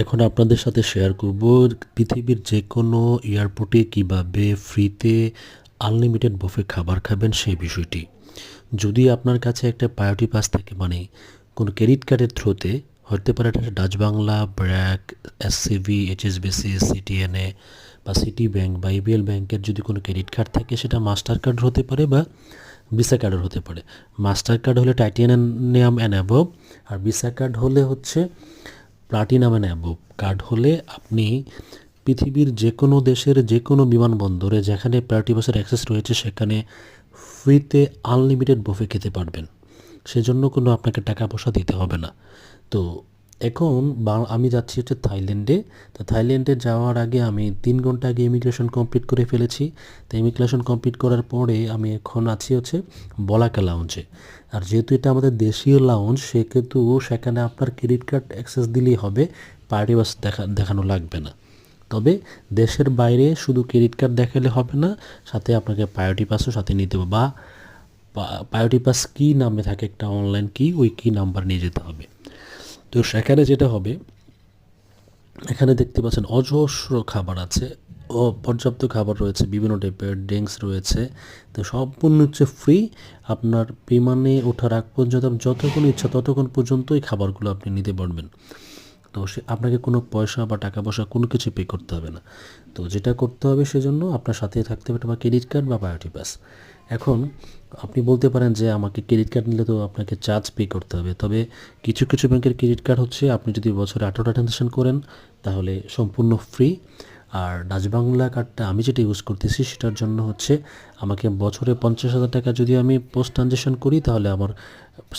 এখন আপনাদের সাথে শেয়ার করব পৃথিবীর যে কোনো এয়ারপোর্টে কিভাবে ফ্রিতে আনলিমিটেড বুফে খাবার খাবেন সেই বিষয়টি। যদি আপনার কাছে একটা প্রায়োরিটি পাস থাকে, মানে কোনো ক্রেডিট কার্ডের থ্রুতে হতে পারে, এটা Dutch Bangla, BRAC, SCB, HSBC, Citi NA বা সিটি ব্যাংক বা ইবিএল ব্যাংকের যদি কোনো ক্রেডিট কার্ড থাকে, সেটা মাস্টার কার্ড হতে পারে বা ভিসা কার্ডের হতে পারে। মাস্টার কার্ড হলে টাইটানিয়াম অ্যান্ড অ্যাবভ, আর ভিসা কার্ড হলে হচ্ছে প্লাটিনাম অ্যান্ড অ্যাবভ। কার্ড হলে আপনি পৃথিবীর যে কোনো দেশের যে কোনো বিমানবন্দরে যেখানে প্রায়োরিটি বাসের অ্যাক্সেস রয়েছে সেখানে ফ্রিতে আনলিমিটেড বুফে খেতে পারবেন। সেজন্য কোনো আপনাকে টাকা পয়সা দিতে হবে না। তো এখন আমি যাচ্ছি হচ্ছে থাইল্যান্ডে। তো থাইল্যান্ডে যাওয়ার আগে আমি 3 ঘন্টা আগে ইমিগ্রেশন কমপ্লিট করে ফেলেছি। তো ইমিগ্রেশন কমপ্লিট করার পরে আমি এখন আছি হচ্ছে বলাকা লাউঞ্জে। আর যেহেতু এটা আমাদের দেশীয় লাউঞ্জ, সেক্ষেত্রে সেখানে আপনার ক্রেডিট কার্ড অ্যাক্সেস দিলেই হবে, প্রায়োরিটি বাস দেখানো লাগবে না। তবে দেশের বাইরে শুধু ক্রেডিট কার্ড দেখালে হবে না, সাথে আপনাকে প্রায়োরিটি পাসও সাথে নিতে হবে, বা প্রায়োরিটি পাস কী নামে থাকে একটা অনলাইন কি, ওই কী নাম্বার নিয়ে যেতে হবে। তো সেখানে যেটা হবে, এখানে দেখতে পাচ্ছেন অজস্র খাবার আছে, ও পর্যাপ্ত খাবার রয়েছে, বিভিন্ন টাইপের ড্রিঙ্কস রয়েছে। তো সম্পূর্ণ হচ্ছে ফ্রি। আপনার বিমানে ওঠার আগ পর্যন্ত যতক্ষণ ইচ্ছা ততক্ষণ পর্যন্ত এই খাবারগুলো আপনি নিতে পারবেন। তো আপনাকে কোনো পয়সা বা টাকা পয়সা কোনো কিছু পে করতে হবে না। তো যেটা করতে হবে সেজন্য আপনার সাথে থাকতে হবে বা ক্রেডিট কার্ড বা প্রায়োরিটি পাস। এখন আপনি বলতে পারেন যে আমাকে ক্রেডিট কার্ড নিলে তো আপনাকে চার্জ পে করতে হবে। তবে কিছু কিছু ব্যাংকের ক্রেডিট কার্ড হচ্ছে আপনি যদি বছরে 18টা ট্রানজ্যাকশন করেন তাহলে সম্পূর্ণ ফ্রি। আর ডাচ বাংলা কার্ডটা আমি যেটা ইউজ করতেছি সেটার জন্য হচ্ছে আমাকে বছরে 50,000 টাকা যদি আমি পোস্ট ট্রানজ্যাকশন করি তাহলে আমার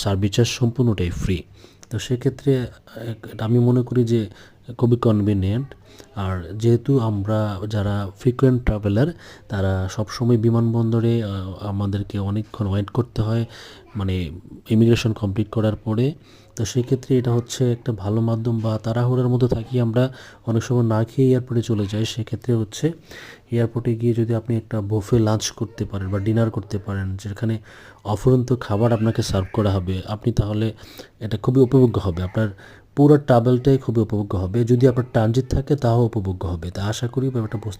সার্ভিস চার্জ সম্পূর্ণটাই ফ্রি। তো সেক্ষেত্রে আমি মনে করি যে খুবই কনভিনিয়েন্ট। আর যেহেতু আমরা যারা ফ্রিকোয়েন্ট ট্রাভেলার, তারা সবসময় বিমানবন্দরে আমাদেরকে অনেকক্ষণ ওয়েট করতে হয়, মানে ইমিগ্রেশন কমপ্লিট করার পরে। তো সেক্ষেত্রে এটা হচ্ছে একটা ভালো মাধ্যম, বা তাড়াহুড়োর মধ্যে থাকি আমরা, অনেক সময় না খেয়ে এয়ারপোর্টে চলে যাই। সেক্ষেত্রে হচ্ছে এয়ারপোর্টে গিয়ে যদি আপনি একটা বুফে লাঞ্চ করতে পারেন বা ডিনার করতে পারেন, যেখানে অফুরন্ত খাবার আপনাকে সার্ভ করা হবে, আপনি তাহলে এটা খুবই উপভোগ্য হবে। আপনার পুরো ট্রাভেলটাই খুবই উপভোগ্য হবে। যদি আপনার ট্রানজিট থাকে তাও উপভোগ্য হবে। তা আশা করি ব্যাপারটা বুঝতে